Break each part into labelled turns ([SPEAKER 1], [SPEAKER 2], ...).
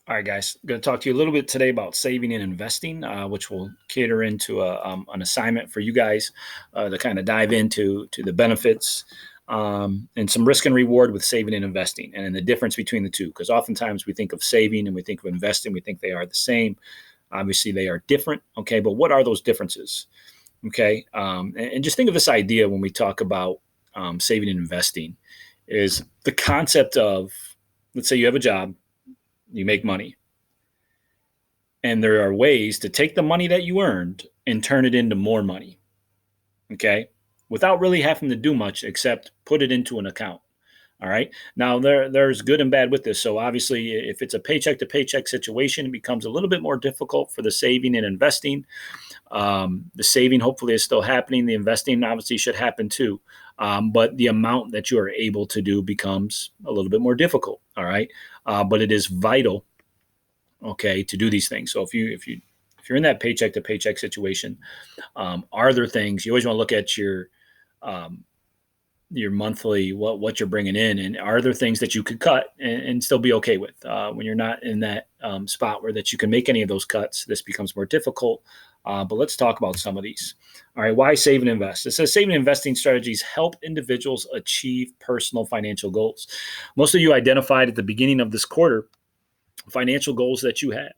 [SPEAKER 1] All right, guys. I'm going to talk to you a little bit today about saving and investing, which will cater into an assignment for you guys to kind of dive into the benefits and some risk and reward with saving and investing, and then the difference between the two. Because oftentimes we think of saving and we think of investing, we think they are the same. Obviously, they are different. Okay, but what are those differences? Okay, and just think of this idea when we talk about saving and investing is the concept of, let's say you have a job, you make money, and there are ways to take the money that you earned and turn it into more money, okay, without really having to do much except put it into an account. All right. Now there's good and bad with this. So obviously, if it's a paycheck to paycheck situation, it becomes a little bit more difficult for the saving and investing. The saving hopefully is still happening. The investing obviously should happen too. But the amount that you are able to do becomes a little bit more difficult. All right. But it is vital, okay, to do these things. So if you're in that paycheck to paycheck situation, are there things you always want to look at um, your monthly, what you're bringing in, and are there things that you could cut and still be okay with when you're not in that spot where that you can make any of those cuts? This becomes more difficult. But let's talk about some of these. All right, why save and invest? It says saving and investing strategies help individuals achieve personal financial goals. Most of you identified at the beginning of this quarter financial goals that you had.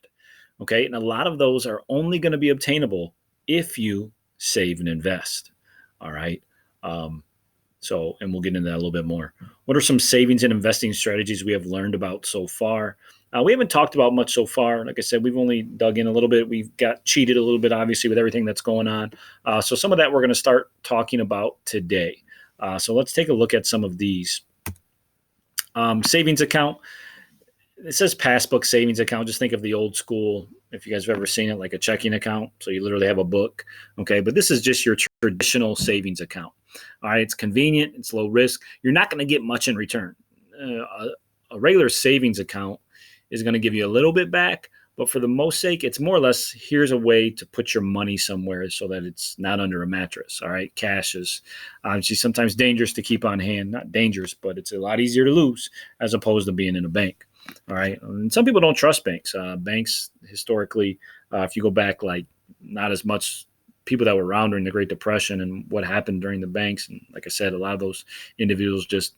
[SPEAKER 1] Okay. And a lot of those are only going to be obtainable if you save and invest. All right. Um, and we'll get into that a little bit more. What are some savings and investing strategies we have learned about so far? We haven't talked about much so far. Like I said, we've only dug in a little bit. We've got cheated a little bit, obviously, with everything that's going on. So some of that we're going to start talking about today. So let's take a look at some of these. Savings account. It says passbook savings account. Just think of the old school, if you guys have ever seen it, like a checking account. So you literally have a book. Okay. But this is just your traditional savings account. All right. It's convenient. It's low risk. You're not going to get much in return. A regular savings account is going to give you a little bit back. But for the most sake, it's more or less here's a way to put your money somewhere so that it's not under a mattress. All right. Cash is obviously sometimes dangerous to keep on hand. Not dangerous, but it's a lot easier to lose as opposed to being in a bank. All right. And some people don't trust banks. Banks historically, if you go back, like not as much people that were around during the Great Depression and what happened during the banks. And like I said, a lot of those individuals just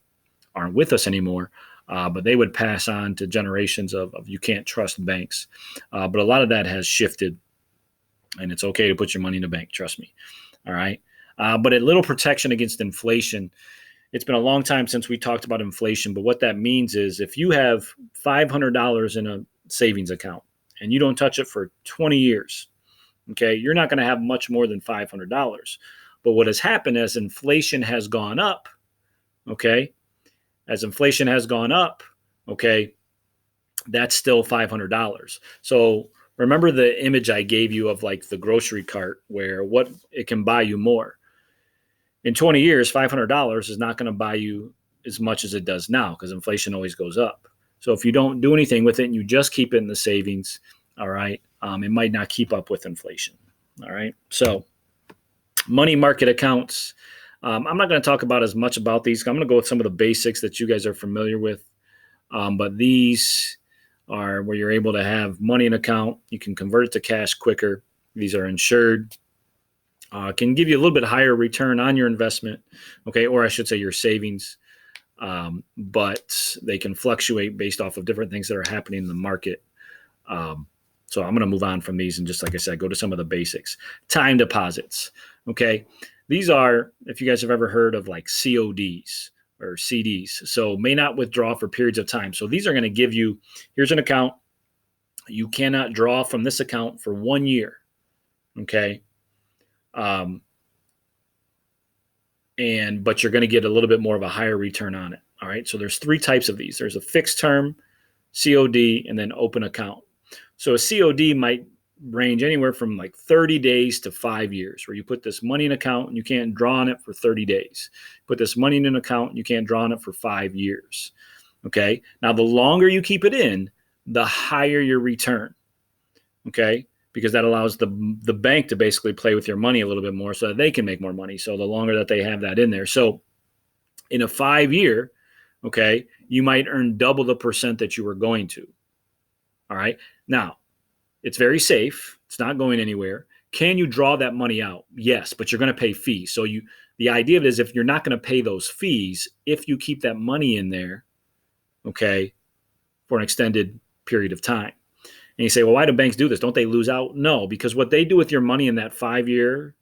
[SPEAKER 1] aren't with us anymore. But they would pass on to generations of you can't trust banks. But a lot of that has shifted, and it's okay to put your money in a bank. Trust me. All right. But a little protection against inflation. It's been a long time since we talked about inflation, but what that means is if you have $500 in a savings account and you don't touch it for 20 years, okay, you're not going to have much more than $500. But what has happened as inflation has gone up, okay, as inflation has gone up, okay, that's still $500. So remember the image I gave you of like the grocery cart where what it can buy you more. In 20 years, $500 is not going to buy you as much as it does now because inflation always goes up. So if you don't do anything with it and you just keep it in the savings, all right, it might not keep up with inflation. All right. So money market accounts. I'm not going to talk about as much about these. I'm going to go with some of the basics that you guys are familiar with. But these are where you're able to have money in account. You can convert it to cash quicker. These are insured. Can give you a little bit higher return on your investment, okay, or I should say your savings, but they can fluctuate based off of different things that are happening in the market. So I'm going to move on from these and just like I said, go to some of the basics. Time deposits, okay. These are, if you guys have ever heard of like CODs or CDs, so may not withdraw for periods of time. So these are going to give you, here's an account. You cannot draw from this account for 1 year, okay. But you're going to get a little bit more of a higher return on it. All right. So there's 3 types of these. There's a fixed term, COD, and then open account. So a COD might range anywhere from like 30 days to 5 years, where you put this money in an account and you can't draw on it for 30 days. Put this money in an account and you can't draw on it for 5 years. Okay. Now, the longer you keep it in, the higher your return. Okay. Because that allows the bank to basically play with your money a little bit more so that they can make more money. So the longer that they have that in there. So in a 5 year, okay, you might earn double the percent that you were going to. All right. Now, it's very safe. It's not going anywhere. Can you draw that money out? Yes, but you're going to pay fees. So the idea of it is if you're not going to pay those fees, if you keep that money in there, okay, for an extended period of time. And you say, well, why do banks do this? Don't they lose out? No, because what they do with your money in that 5-year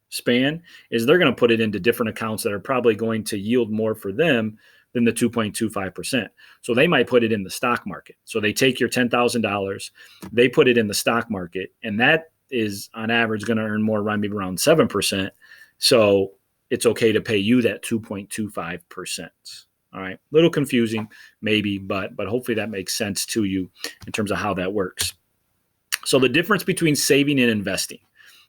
[SPEAKER 1] span is they're going to put it into different accounts that are probably going to yield more for them than the 2.25%. So they might put it in the stock market. So they take your $10,000, they put it in the stock market, and that is on average going to earn more, maybe around 7%. So it's okay to pay you that 2.25%. All right. A little confusing, maybe, but hopefully that makes sense to you in terms of how that works. So the difference between saving and investing.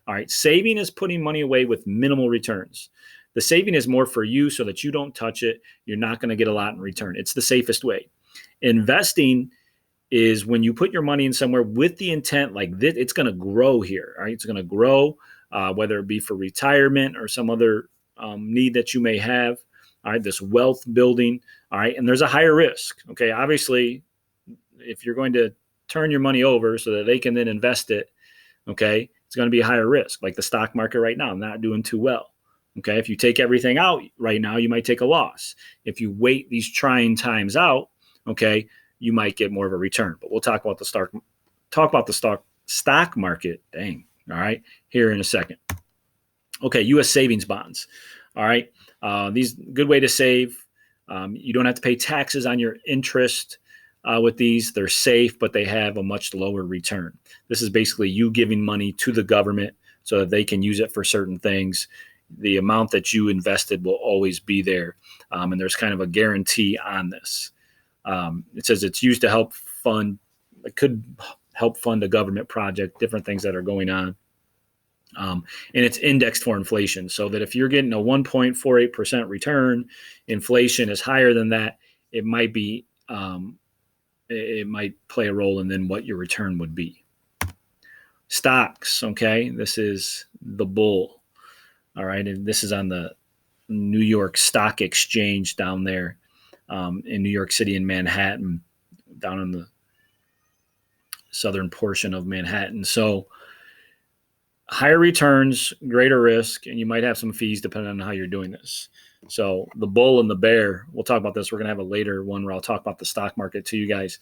[SPEAKER 1] All right. Saving is putting money away with minimal returns. The saving is more for you so that you don't touch it. You're not going to get a lot in return. It's the safest way. Investing is when you put your money in somewhere with the intent like this, it's going to grow here. All right. It's going to grow, whether it be for retirement or some other need that you may have. All right. This wealth building. All right. And there's a higher risk. Okay. Obviously, if you're going to turn your money over so that they can then invest it, okay, it's going to be a higher risk. Like the stock market right now, not doing too well. Okay, if you take everything out right now, you might take a loss. If you wait these trying times out, okay, you might get more of a return. But we'll talk about the stock market. Dang, all right, here in a second. Okay, U.S. savings bonds. All right, these good way to save. You don't have to pay taxes on your interest with these. They're safe, but they have a much lower return. This is basically you giving money to the government so that they can use it for certain things. The amount that you invested will always be there. And there's kind of a guarantee on this. It says it's used to help fund, it could help fund a government project, different things that are going on. And it's indexed for inflation, so that if you're getting a 1.48% return, inflation is higher than that. It might be, it might play a role in then what your return would be. Stocks, okay, this is the bull. All right, and this is on the New York Stock Exchange down there in New York City in Manhattan, down in the southern portion of Manhattan. So higher returns, greater risk, and you might have some fees depending on how you're doing this. So the bull and the bear, we'll talk about this. We're going to have a later one where I'll talk about the stock market to you guys.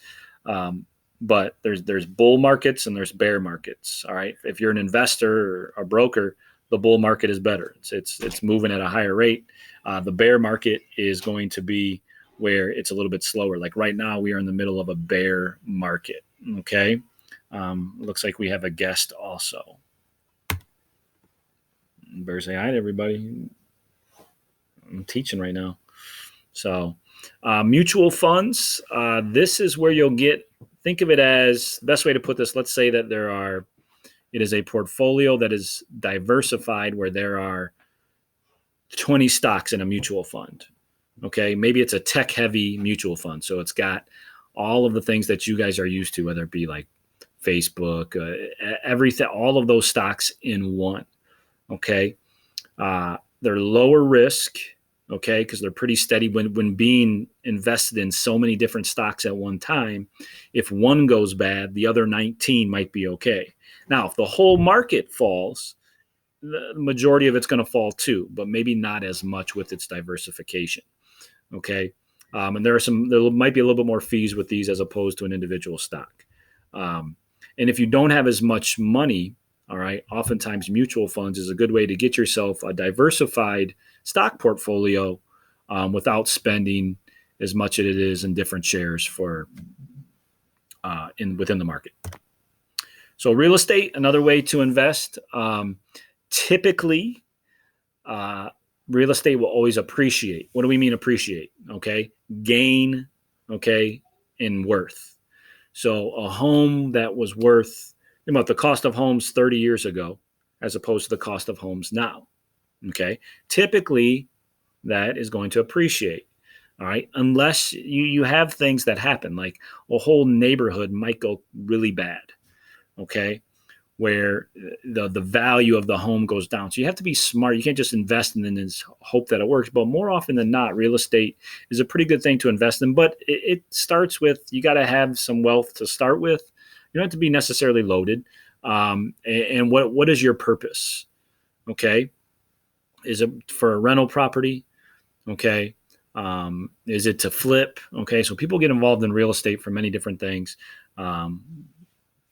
[SPEAKER 1] But there's bull markets and there's bear markets. All right, if you're an investor or a broker, the bull market is better. It's moving at a higher rate. The bear market is going to be where it's a little bit slower. Like right now, we are in the middle of a bear market. Okay, looks like we have a guest also. Better say hi to everybody. I'm teaching right now. So mutual funds. This is where you'll get. Think of it as, best way to put this. Let's say that it is a portfolio that is diversified where there are 20 stocks in a mutual fund. Okay, maybe it's a tech-heavy mutual fund. So it's got all of the things that you guys are used to, whether it be like Facebook, everything, all of those stocks in one. Okay, they're lower risk, okay, because they're pretty steady when being invested in so many different stocks at one time. If one goes bad, the other 19 might be okay. Now, if the whole market falls, the majority of it's going to fall too, but maybe not as much with its diversification. Okay. And there might be a little bit more fees with these as opposed to an individual stock. And if you don't have as much money, all right, oftentimes mutual funds is a good way to get yourself a diversified stock portfolio without spending as much as it is in different shares for within the market. So real estate, another way to invest. Typically, real estate will always appreciate. What do we mean appreciate? Okay, gain, okay, in worth. So a home that was worth, about the cost of homes 30 years ago, as opposed to the cost of homes now. Okay, typically that is going to appreciate. All right, unless you have things that happen, like a whole neighborhood might go really bad. Okay, where the value of the home goes down. So you have to be smart. You can't just invest and then just hope that it works. But more often than not, real estate is a pretty good thing to invest in. But it starts with, you got to have some wealth to start with. You don't have to be necessarily loaded. And what is your purpose? Okay. Is it for a rental property? Okay. Is it to flip? Okay. So people get involved in real estate for many different things. Um,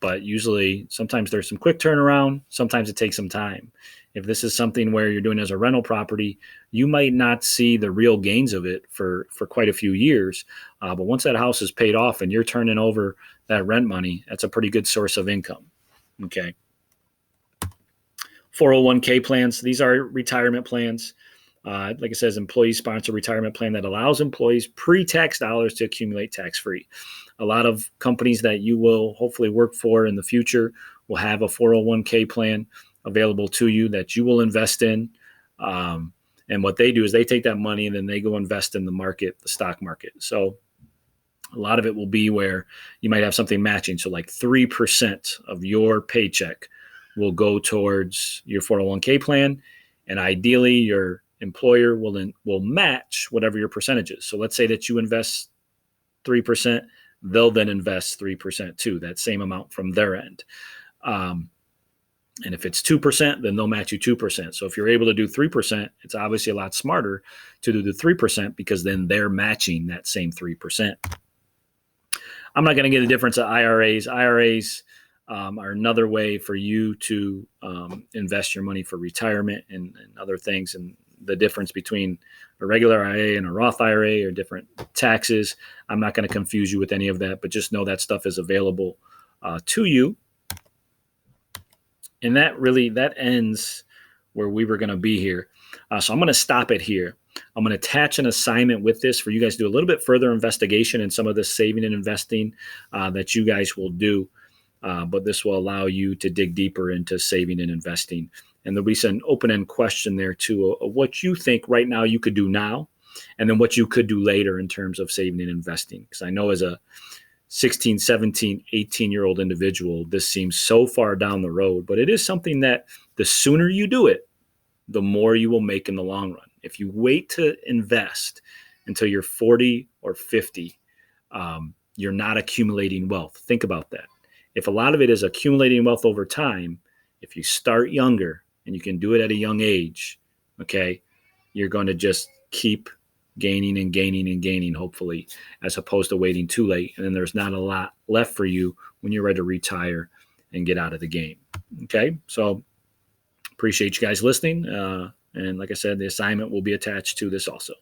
[SPEAKER 1] but usually sometimes there's some quick turnaround. Sometimes it takes some time. If this is something where you're doing as a rental property, you might not see the real gains of it for quite a few years. But once that house is paid off and you're turning over that rent money, that's a pretty good source of income. Okay. 401k plans. These are retirement plans. Like it says, employee-sponsored retirement plan that allows employees pre-tax dollars to accumulate tax-free. A lot of companies that you will hopefully work for in the future will have a 401k plan available to you that you will invest in. And what they do is they take that money and then they go invest in the market, the stock market. So a lot of it will be where you might have something matching. So like 3% of your paycheck will go towards your 401k plan. And ideally, your employer will match whatever your percentage is. So let's say that you invest 3%, they'll then invest 3% too, that same amount from their end. And if it's 2%, then they'll match you 2%. So if you're able to do 3%, it's obviously a lot smarter to do the 3% because then they're matching that same 3%. I'm not going to get a difference of IRAs. IRAs are another way for you to invest your money for retirement and other things. And the difference between a regular IRA and a Roth IRA or different taxes. I'm not going to confuse you with any of that, but just know that stuff is available to you. And that ends where we were going to be here. So I'm going to stop it here. I'm going to attach an assignment with this for you guys to do a little bit further investigation in some of this saving and investing that you guys will do. But this will allow you to dig deeper into saving and investing. And there'll be an open-end question there too of what you think right now you could do now, and then what you could do later in terms of saving and investing. Because I know as a 16, 17, 18-year-old individual, this seems so far down the road, but it is something that the sooner you do it, the more you will make in the long run. If you wait to invest until you're 40 or 50, you're not accumulating wealth. Think about that. If a lot of it is accumulating wealth over time, if you start younger and you can do it at a young age, okay, you're going to just keep gaining and gaining and gaining, hopefully, as opposed to waiting too late. And then there's not a lot left for you when you're ready to retire and get out of the game. Okay, so appreciate you guys listening. And like I said, the assignment will be attached to this also.